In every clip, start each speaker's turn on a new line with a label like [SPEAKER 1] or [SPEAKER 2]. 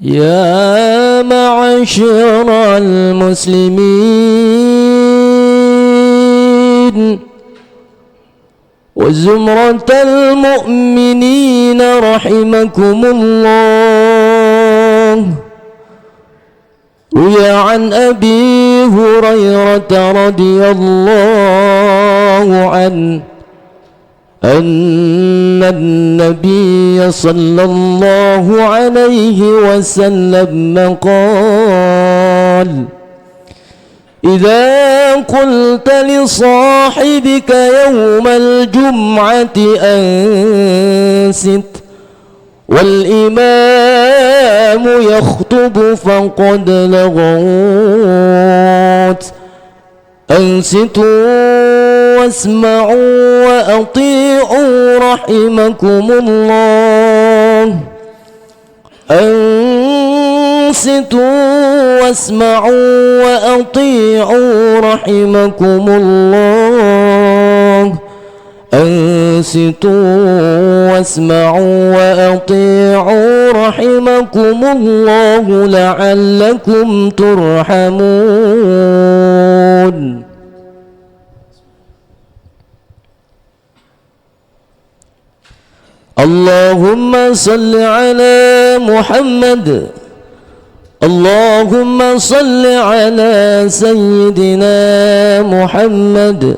[SPEAKER 1] يا معشر المسلمين وزمرة المؤمنين رحمكم الله. روي عن أبي هريرة رضي الله عنه أن النبي صلى الله عليه وسلم قال: إذا قلت لصاحبك يوم الجمعة أنست والإمام يخطب فقد لغوت، أنصتوا واسمعوا وأطيعوا رحمكم الله. أنصتوا واسمعوا وأطيعوا رحمكم الله. أنصتوا واسمعوا وأطيعوا رحمكم الله لعلكم ترحمون. اللهم صل على محمد. اللهم صل على سيدنا محمد.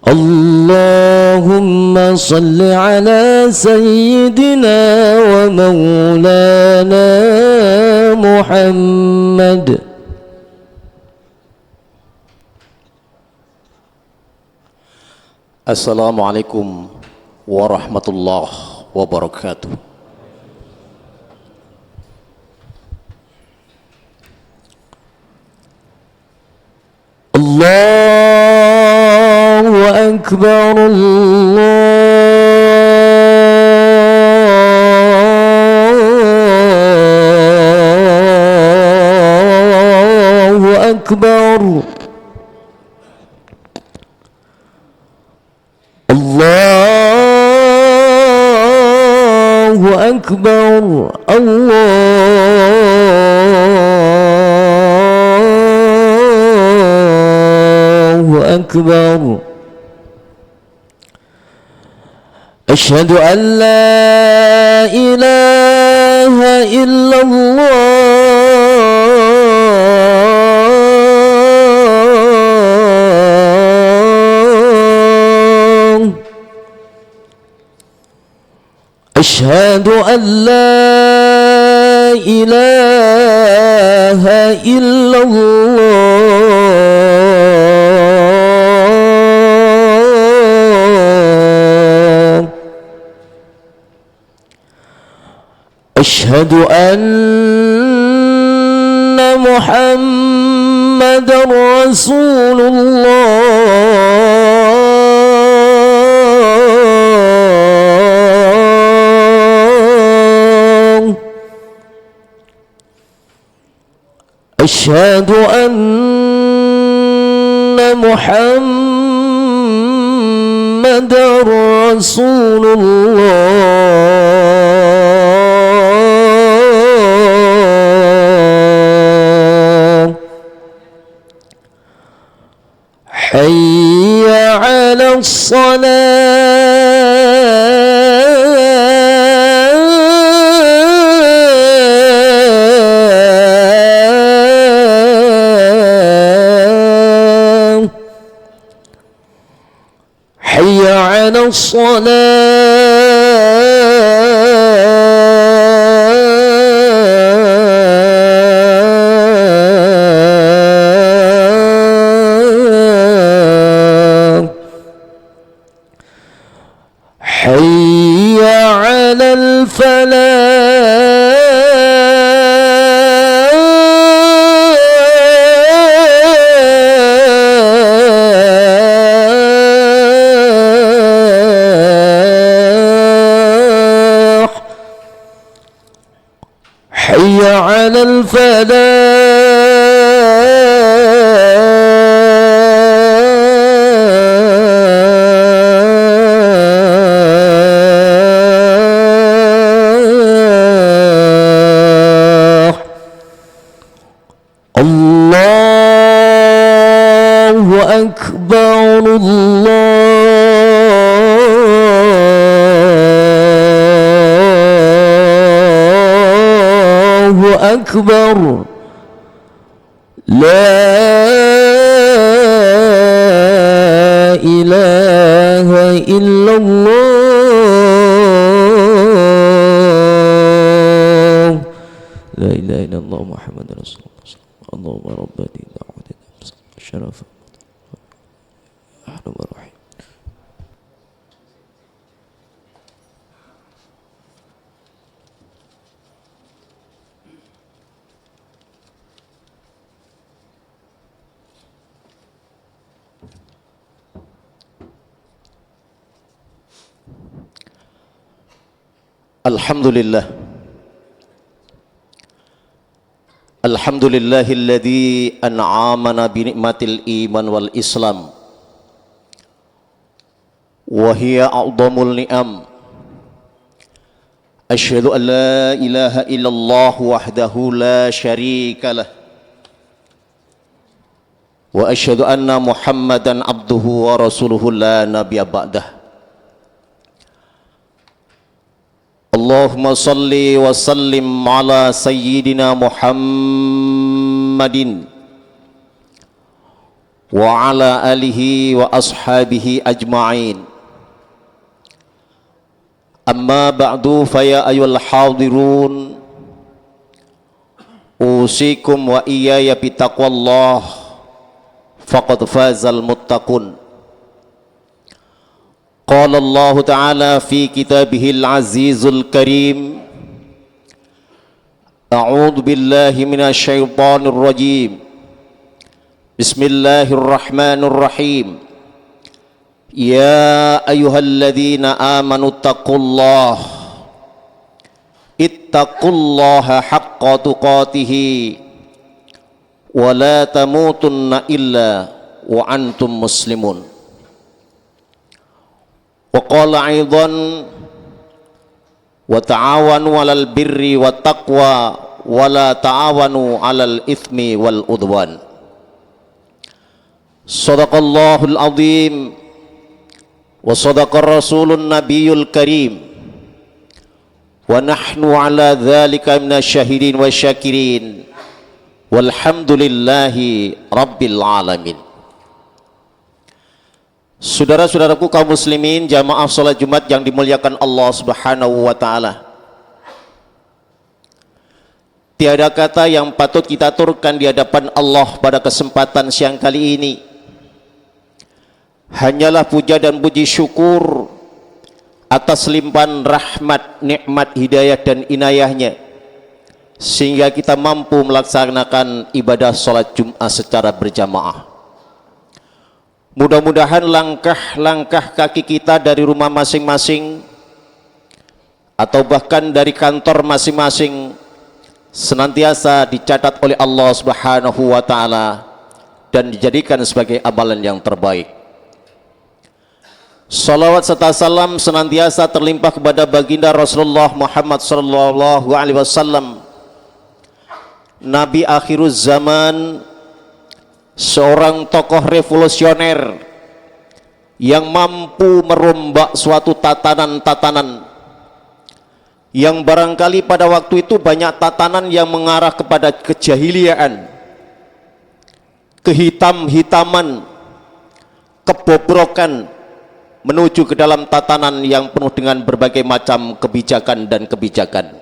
[SPEAKER 1] اللهم صل على سيدنا ومولانا محمد.
[SPEAKER 2] Assalamualaikum warahmatullahi wabarakatuh.
[SPEAKER 1] Allahu Akbar, Allahu Akbar. Allahu Akbar, Allahu Akbar. Asyhadu an la ilaha illallah. أشهد أن لا إله إلا الله. أشهد أن محمد رسول الله. أشهد أن محمد رسول الله. حي على الصلاة. حي على الصلاة. حي على الفلاح. حي على الفلاح. أكبر الله أكبر لا إله إلا الله لا إله إلا الله محمد رسول الله اللهم رب هذه الدعوة الشرف الرحمن الرحيم.
[SPEAKER 2] Alhamdulillah. Alhamdulillahilladzi an'amana bi ni'matil iman wal islam wa hiya a'dhamul ni'am. Asyhadu an la ilaha illallah wahdahu la syarika lah wa asyhadu anna Muhammadan abduhu wa rasuluhu la nabiyya ba'dah. Allahumma salli wa sallim ala sayyidina Muhammadin wa ala alihi wa ashabihi ajma'in. Amma ba'du fa ya ayyuhal hadirun usikum wa iyaya bitaqwallah faqad fazal muttaqun. Qala Allah Ta'ala fi kitabihil azizul karim A'udhu billahi minasy syaithanir rajim. Bismillahirrahmanirrahim. Ya ayyuhalladzina amanu ittaqullaha haqqa tuqatih wa la tamutunna illa wa antum muslimun. Wa qala aidan wa ta'awanu 'alal birri wat taqwa wa la ta'awanu 'alal itsmi wal udwan. Shadaqallahul azim wa sadaqar rasulun nabiyul karim wa nahnu 'ala dzalika minasyahidin wasyakirin walhamdulillahi rabbil alamin. Saudara-saudaraku kaum muslimin, jamaah salat Jumat yang dimuliakan Allah Subhanahu wa taala. Tiada kata yang patut kita aturkan di hadapan Allah pada kesempatan siang kali ini. Hanyalah puja dan puji syukur atas limpahan rahmat, nikmat, hidayah dan inayahnya, sehingga kita mampu melaksanakan ibadah salat Jumat secara berjamaah. Mudah-mudahan langkah-langkah kaki kita dari rumah masing-masing atau bahkan dari kantor masing-masing senantiasa dicatat oleh Allah Subhanahu wa taala dan dijadikan sebagai amalan yang terbaik. Salawat serta salam senantiasa terlimpah kepada baginda Rasulullah Muhammad sallallahu alaihi wasallam, Nabi akhiruz zaman, seorang tokoh revolusioner yang mampu merombak suatu tatanan-tatanan yang barangkali pada waktu itu banyak tatanan yang mengarah kepada kejahiliaan, kehitam-hitaman, kebobrokan, menuju ke dalam tatanan yang penuh dengan berbagai macam kebijakan dan kebijakan.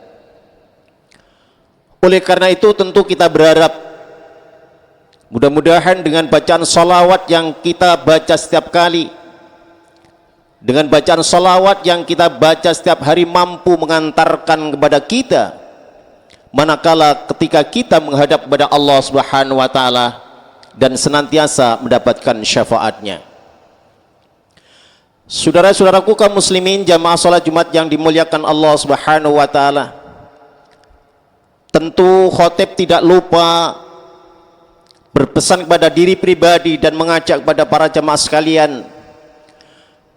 [SPEAKER 2] Oleh karena itu tentu kita berharap mudah-mudahan dengan bacaan salawat yang kita baca setiap kali, dengan bacaan salawat yang kita baca setiap hari mampu mengantarkan kepada kita manakala ketika kita menghadap kepada Allah Subhanahu wa taala dan senantiasa mendapatkan syafaatnya. Saudara-saudaraku kaum muslimin, jamaah salat Jumat yang dimuliakan Allah Subhanahu wa taala, tentu khotib tidak lupa berpesan kepada diri pribadi dan mengajak kepada para jamaah sekalian,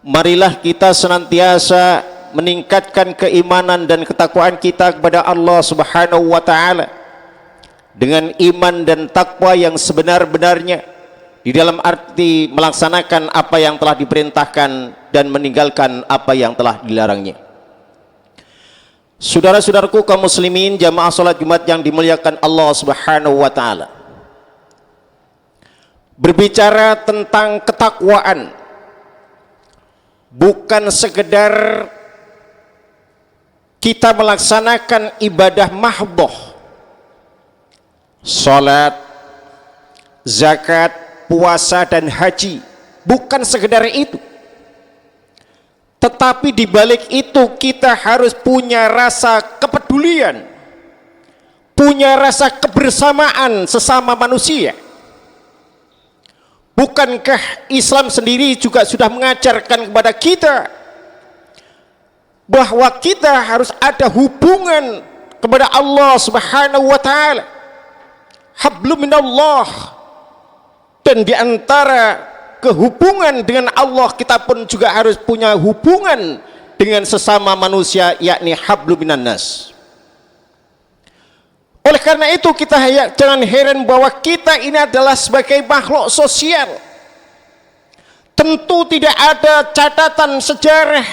[SPEAKER 2] marilah kita senantiasa meningkatkan keimanan dan ketakwaan kita kepada Allah Subhanahu wa taala dengan iman dan takwa yang sebenar-benarnya, di dalam arti melaksanakan apa yang telah diperintahkan dan meninggalkan apa yang telah dilarangnya. Saudara-saudaraku kaum muslimin jamaah salat Jumat yang dimuliakan Allah Subhanahu wa taala. Berbicara tentang ketakwaan bukan sekedar kita melaksanakan ibadah mahdhah, salat, zakat, puasa dan haji, bukan sekedar itu. Tetapi di balik itu kita harus punya rasa kepedulian, punya rasa kebersamaan sesama manusia. Bukankah Islam sendiri juga sudah mengajarkan kepada kita bahwa kita harus ada hubungan kepada Allah Subhanahu wa taala, hablum minallah, dan di antara kehubungan dengan Allah kita pun juga harus punya hubungan dengan sesama manusia, yakni hablum minan nas. Oleh karena itu kita jangan heran bahwa kita ini adalah sebagai makhluk sosial. Tentu tidak ada catatan sejarah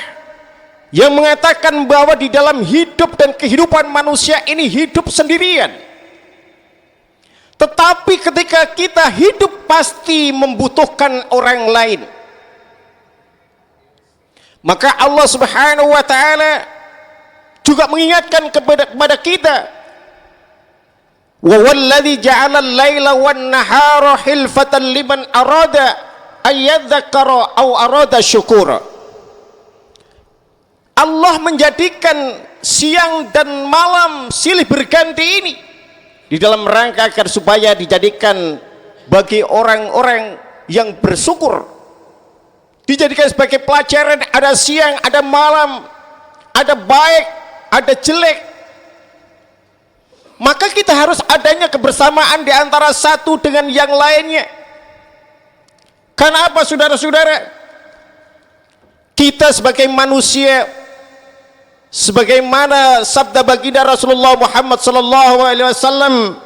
[SPEAKER 2] yang mengatakan bahwa di dalam hidup dan kehidupan manusia ini hidup sendirian. Tetapi ketika kita hidup pasti membutuhkan orang lain. Maka Allah Subhanahu wa taala juga mengingatkan kepada kita, wa walladzi ja'ala al-laila wan-nahara hilfatan liman arada ayyadzakkara aw arada syukura. Allah menjadikan siang dan malam silih berganti ini di dalam rangka agar supaya dijadikan bagi orang-orang yang bersyukur, dijadikan sebagai pelajaran. Ada siang, ada malam, ada baik, ada jelek. Maka kita harus adanya kebersamaan di antara satu dengan yang lainnya. Karena apa saudara-saudara? Kita sebagai manusia, sebagaimana sabda baginda Rasulullah Muhammad sallallahu alaihi wasallam,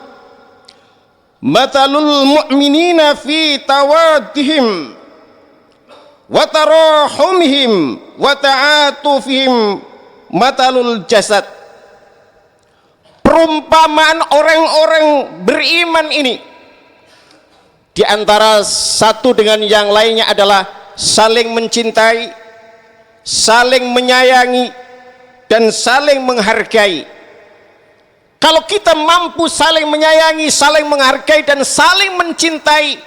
[SPEAKER 2] matalul mu'minina fi tawaddihim wa tarahumihim wa ta'atufihim matalul jasad. Perumpamaan orang-orang beriman ini di antara satu dengan yang lainnya adalah saling mencintai, saling menyayangi, dan saling menghargai. Kalau kita mampu saling menyayangi, saling menghargai, dan saling mencintai,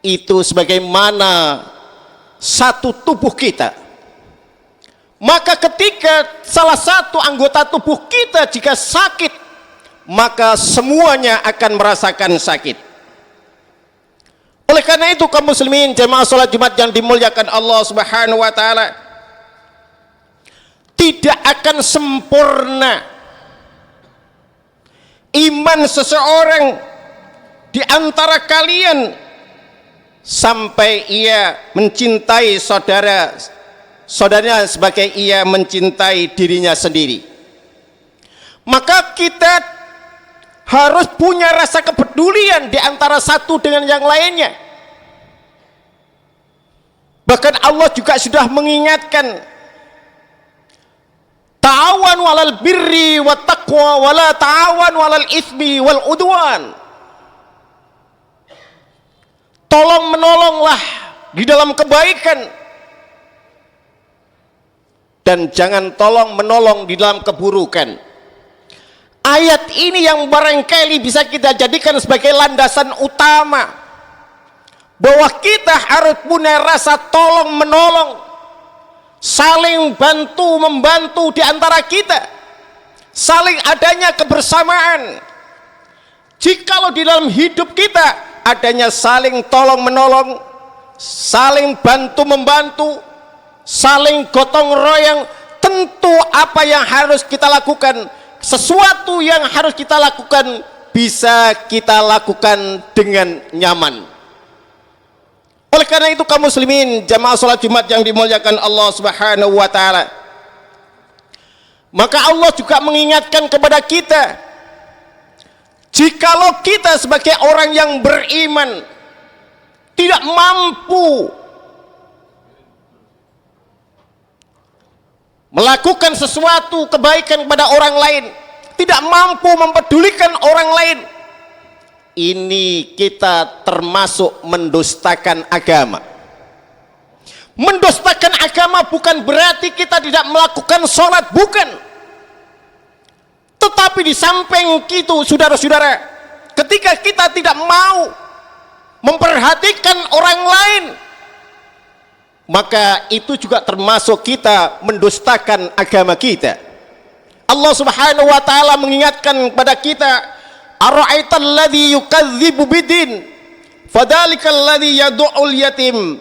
[SPEAKER 2] itu sebagaimana satu tubuh kita. Maka ketika salah satu anggota tubuh kita jika sakit, maka semuanya akan merasakan sakit. Oleh karena itu kaum muslimin jemaah salat Jumat yang dimuliakan Allah Subhanahu wa taala, tidak akan sempurna iman seseorang di antara kalian sampai ia mencintai saudaranya sebagai ia mencintai dirinya sendiri. Maka kita harus punya rasa kepedulian di antara satu dengan yang lainnya. Bahkan Allah juga sudah mengingatkan, ta'awanu 'alal birri wat taqwa wa la ta'awanu 'alal itsmi wal udwan. Tolong menolonglah di dalam kebaikan dan jangan tolong menolong di dalam keburukan. Ayat ini yang barangkali bisa kita jadikan sebagai landasan utama bahwa kita harus punya rasa tolong menolong, saling bantu membantu di antara kita, saling adanya kebersamaan. Jikalau di dalam hidup kita adanya saling tolong menolong, saling bantu membantu, saling gotong royong, tentu apa yang harus kita lakukan, sesuatu yang harus kita lakukan bisa kita lakukan dengan nyaman. Oleh karena itu kaum muslimin jamaah salat Jumat yang dimuliakan Allah Subhanahu wa taala, maka Allah juga mengingatkan kepada kita, jikalau kita sebagai orang yang beriman tidak mampu melakukan sesuatu kebaikan kepada orang lain, tidak mampu mempedulikan orang lain, ini kita termasuk mendustakan agama. Mendustakan agama bukan berarti kita tidak melakukan sholat, bukan. Tetapi di samping itu, saudara-saudara, ketika kita tidak mau memperhatikan orang lain, maka itu juga termasuk kita mendustakan agama kita. Allah Subhanahu wa taala mengingatkan kepada kita, ara'aital ladzi yukadzibu bidin fadzalikal ladzi yad'ul yatim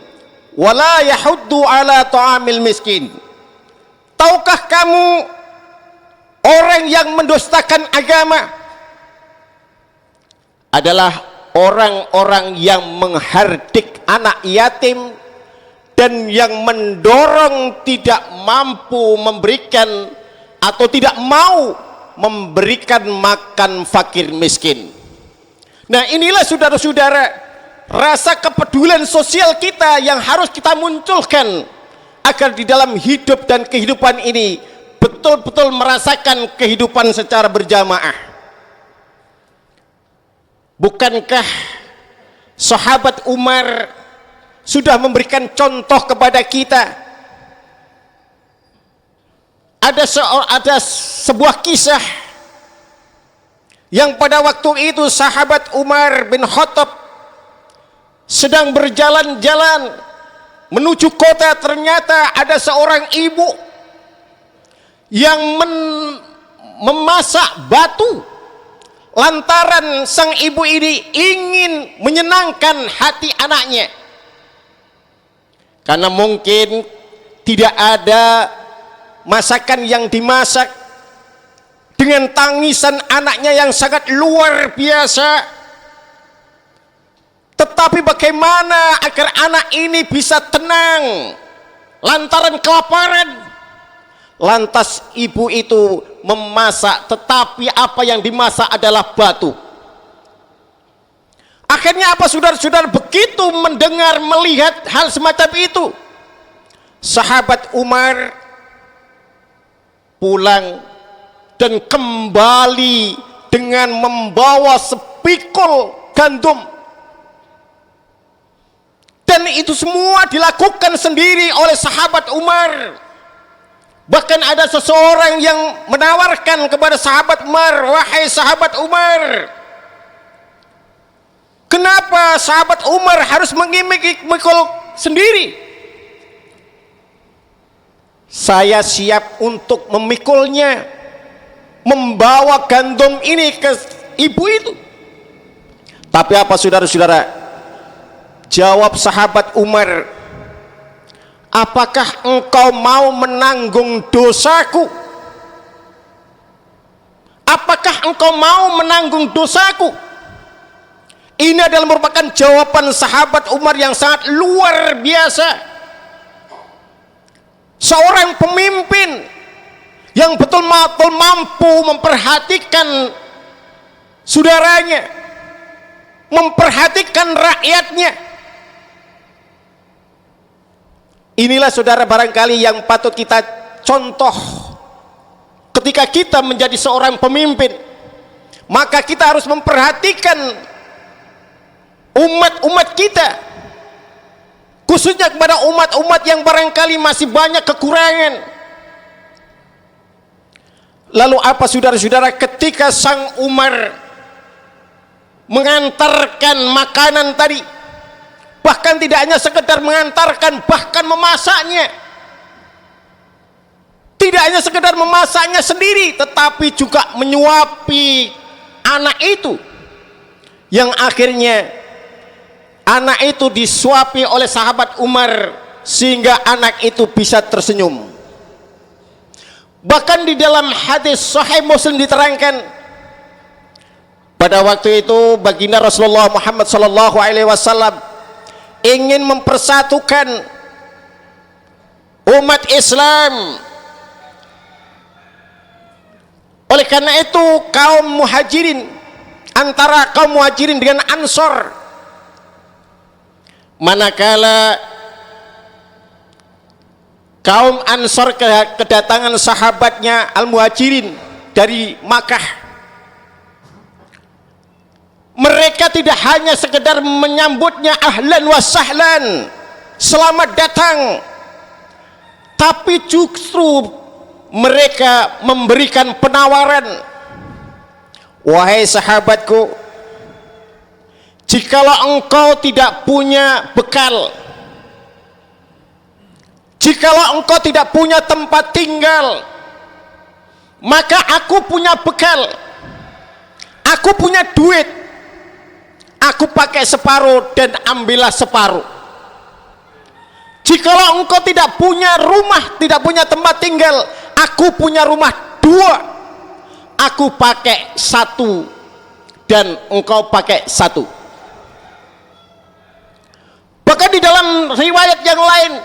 [SPEAKER 2] wa la yahuddu ala ta'amil miskin. Tahukah kamu orang yang mendustakan agama adalah orang-orang yang menghardik anak yatim dan yang mendorong tidak mampu memberikan atau tidak mau memberikan makan fakir miskin. Nah, inilah saudara-saudara rasa kepedulian sosial kita yang harus kita munculkan agar di dalam hidup dan kehidupan ini betul-betul merasakan kehidupan secara berjamaah. Bukankah sahabat Umar sudah memberikan contoh kepada kita? Ada sebuah kisah yang pada waktu itu sahabat Umar bin Khattab sedang berjalan-jalan menuju kota. Ternyata ada seorang ibu yang memasak batu, lantaran sang ibu ini ingin menyenangkan hati anaknya, karena mungkin tidak ada masakan yang dimasak. Dengan tangisan anaknya yang sangat luar biasa, tetapi bagaimana agar anak ini bisa tenang lantaran kelaparan? Lantas ibu itu memasak, tetapi apa yang dimasak adalah batu. Akhirnya apa, saudara-saudara, begitu mendengar, melihat hal semacam itu, sahabat Umar pulang dan kembali dengan membawa sepikul gandum. Dan itu semua dilakukan sendiri oleh sahabat Umar. Bahkan ada seseorang yang menawarkan kepada sahabat Umar, wahai sahabat Umar, kenapa sahabat Umar harus memikul sendiri? Saya siap untuk memikulnya, membawa gandum ini ke ibu itu. Tapi apa, saudara-saudara? Jawab sahabat Umar, apakah engkau mau menanggung dosaku? Apakah engkau mau menanggung dosaku? Ini adalah merupakan jawaban sahabat Umar yang sangat luar biasa. Seorang pemimpin yang betul-betul mampu memperhatikan saudaranya, memperhatikan rakyatnya. Inilah, saudara, barangkali yang patut kita contoh ketika kita menjadi seorang pemimpin. Maka kita harus memperhatikan umat-umat kita, khususnya kepada umat-umat yang barangkali masih banyak kekurangan. Lalu apa, saudara-saudara, ketika sang Umar mengantarkan makanan tadi, bahkan tidak hanya sekedar mengantarkan, bahkan memasaknya. Tidak hanya sekedar memasaknya sendiri, tetapi juga menyuapi anak itu, yang akhirnya anak itu disuapi oleh sahabat Umar sehingga anak itu bisa tersenyum. Bahkan di dalam hadis Sahih Muslim diterangkan, pada waktu itu baginda Rasulullah Muhammad SAW ingin mempersatukan umat Islam. Oleh karena itu kaum muhajirin, antara kaum muhajirin dengan ansor, manakala kaum Ansor kedatangan sahabatnya Al-Muhajirin dari Makkah, mereka tidak hanya sekedar menyambutnya ahlan wa sahlan, selamat datang, tapi justru mereka memberikan penawaran, wahai sahabatku, jikalau engkau tidak punya bekal, jikalau engkau tidak punya tempat tinggal, maka aku punya bekal, aku punya duit, aku pakai separuh dan ambillah separuh. Jikalau engkau tidak punya rumah, tidak punya tempat tinggal, aku punya rumah 2, aku pakai 1 dan engkau pakai 1. Bahkan di dalam riwayat yang lain,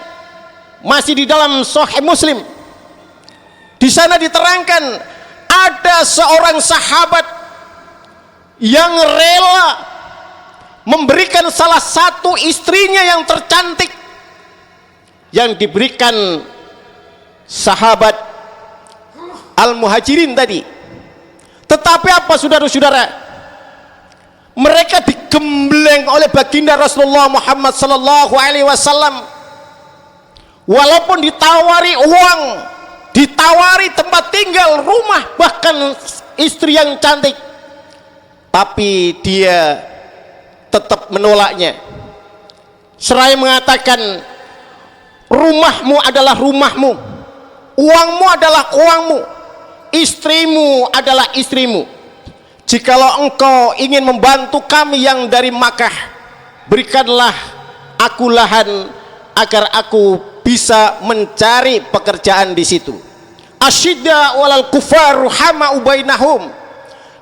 [SPEAKER 2] masih di dalam Sahih Muslim, di sana diterangkan ada seorang sahabat yang rela memberikan salah satu istrinya yang tercantik yang diberikan sahabat Al-Muhajirin tadi. Tetapi apa saudara-saudara, mereka digembleng oleh baginda Rasulullah Muhammad sallallahu alaihi wasallam. Walaupun ditawari uang, ditawari tempat tinggal, rumah, bahkan istri yang cantik, tapi dia tetap menolaknya. Seraya mengatakan, rumahmu adalah rumahmu, uangmu adalah uangmu, istrimu adalah istrimu. Jikalau engkau ingin membantu kami yang dari Makkah, berikanlah aku lahan agar aku bisa mencari pekerjaan di situ. Asyidda walal kufar ruhama ubainahum.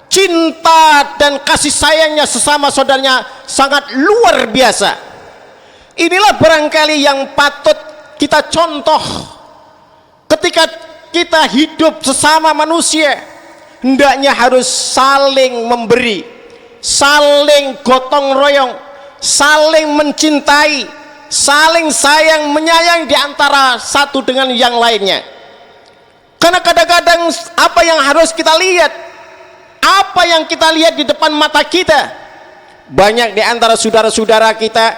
[SPEAKER 2] Cinta dan kasih sayangnya sesama saudaranya sangat luar biasa. Inilah barangkali yang patut kita contoh ketika kita hidup sesama manusia. Hendaknya harus saling memberi, saling gotong royong, saling mencintai, saling sayang menyayang di antara satu dengan yang lainnya. Karena kadang-kadang apa yang harus kita lihat, apa yang kita lihat di depan mata kita, banyak di antara saudara-saudara kita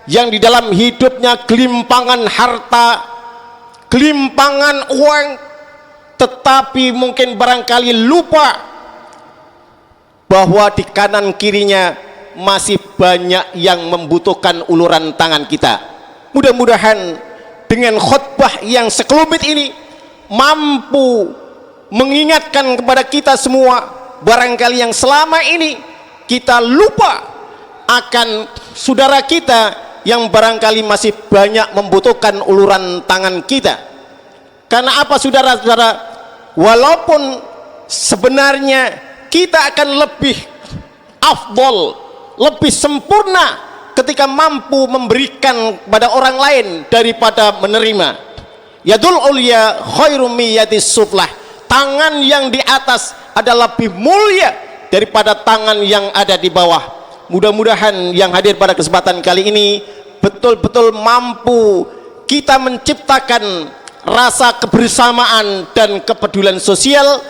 [SPEAKER 2] yang di dalam hidupnya gelimpangan harta, gelimpangan uang, tetapi mungkin barangkali lupa bahwa di kanan kirinya masih banyak yang membutuhkan uluran tangan kita. Mudah-mudahan dengan khutbah yang sekelumit ini mampu mengingatkan kepada kita semua, barangkali yang selama ini kita lupa akan saudara kita yang barangkali masih banyak membutuhkan uluran tangan kita. Karena apa saudara-saudara, walaupun sebenarnya kita akan lebih afdol, lebih sempurna ketika mampu memberikan kepada orang lain daripada menerima. Yadul ulya khairum min yadis suflah. Tangan yang di atas adalah lebih mulia daripada tangan yang ada di bawah. Mudah-mudahan yang hadir pada kesempatan kali ini betul-betul mampu kita menciptakan rasa kebersamaan dan kepedulian sosial.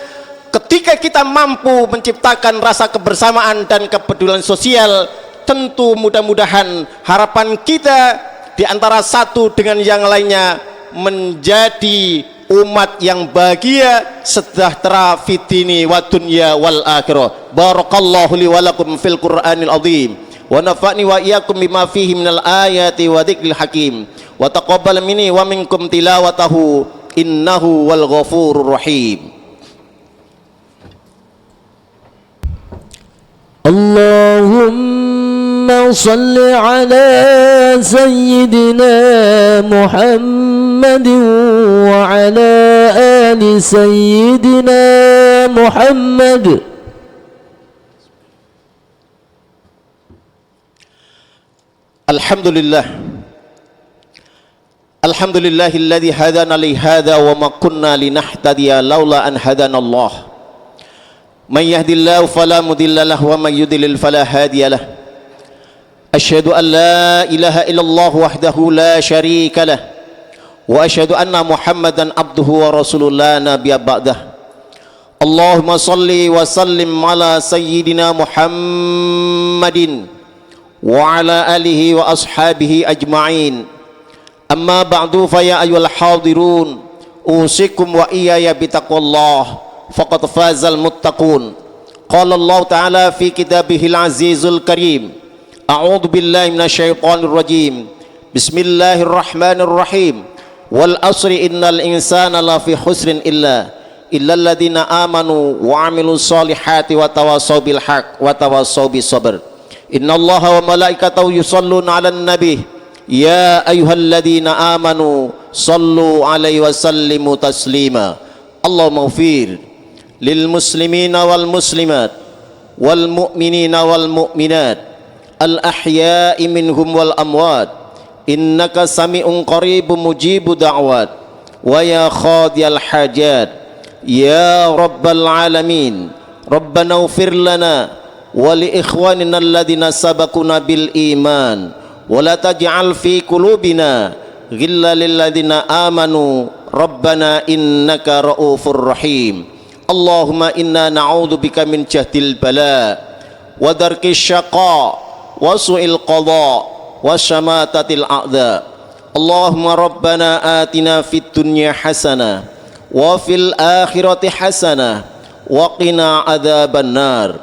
[SPEAKER 2] Ketika kita mampu menciptakan rasa kebersamaan dan kepedulian sosial, tentu mudah-mudahan harapan kita di antara satu dengan yang lainnya menjadi umat yang bahagia, sejahtera fid dini wa dunya wal akhirah. Barakallahu li wa lakum fil Qur'anil azim wa nafa'ni wa iyyakum bima fihi minal ayati wa dzikril hakim wa taqabbal minni wa minkum tilawatahu innahu wal ghafurur rahim.
[SPEAKER 1] Allahumma salli ala sayyidina Muhammad wa ala ali sayyidina Muhammad.
[SPEAKER 2] Alhamdulillah, alhamdulillahilladzi hadana li hadza wa ma kunna linahtadiya laula an hadana Allah. Man yahdihillahu fala mudilla lahu wa man yudlil fala hadiya lahu. أشهد أن لا إله إلا الله وحده لا شريك له وأشهد أن محمدا عبده ورسوله لا نبي بعده اللهم صل وسلم على سيدنا محمد وعلى آله وأصحابه أجمعين أما بعد فيا أيها الحاضرون أوصيكم وإياي بتقوى الله فقد فاز المتقون قال الله تعالى في كتابه العزيز الكريم أعوذ بالله من الشيطان الرجيم بسم الله الرحمن الرحيم والعصر إن الإنسان لفي خسر إلا الذين آمنوا وعملوا الصالحات وتواصوا بالحق وتواصوا بالصبر إن الله وملائكته يصلون على النبي يا أيها الذين آمنوا صلوا عليه وسلموا تسليما اللهم اغفر للمسلمين والمسلمات والمؤمنين والمؤمنات الأحياء منهم والأموات إنك سميع قريب مجيب دعوات ويا خاضي الحاجات يا رب العالمين ربنا اغفر لنا ولإخواننا الذين سبقونا بالإيمان ولا تجعل في قلوبنا غلا للذين آمنوا ربنا إنك رؤوف رحيم اللهم إنا نعوذ بك من جهد البلاء ودرك الشقاء وسوء القضاء وشماتة الأعداء اللهم ربنا آتنا في الدنيا حسنة وفي الآخرة حسنة وقنا عذاب النار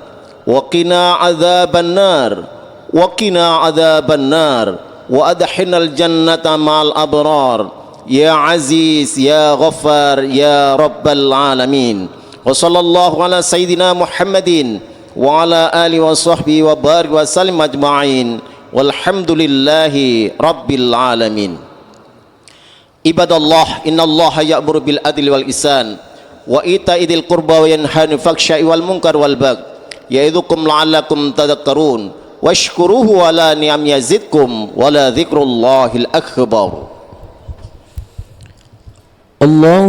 [SPEAKER 2] وقنا عذاب النار وقنا عذاب النار وأدخلنا الجنة مع الأبرار يا عزيز يا غفار يا رب العالمين وصلى الله على سيدنا محمد وعلى آله وصحبه وبارك وسلم أجمعين والحمد لله رب العالمين عباد الله إن الله يأمر بالعدل والإحسان وإيتاء ذي القربى وينهى عن الفحشاء والمنكر والبغي يعظكم لعلكم تذكرون واشكروه على نعم يزدكم ولذكر الله الأكبر.
[SPEAKER 1] الله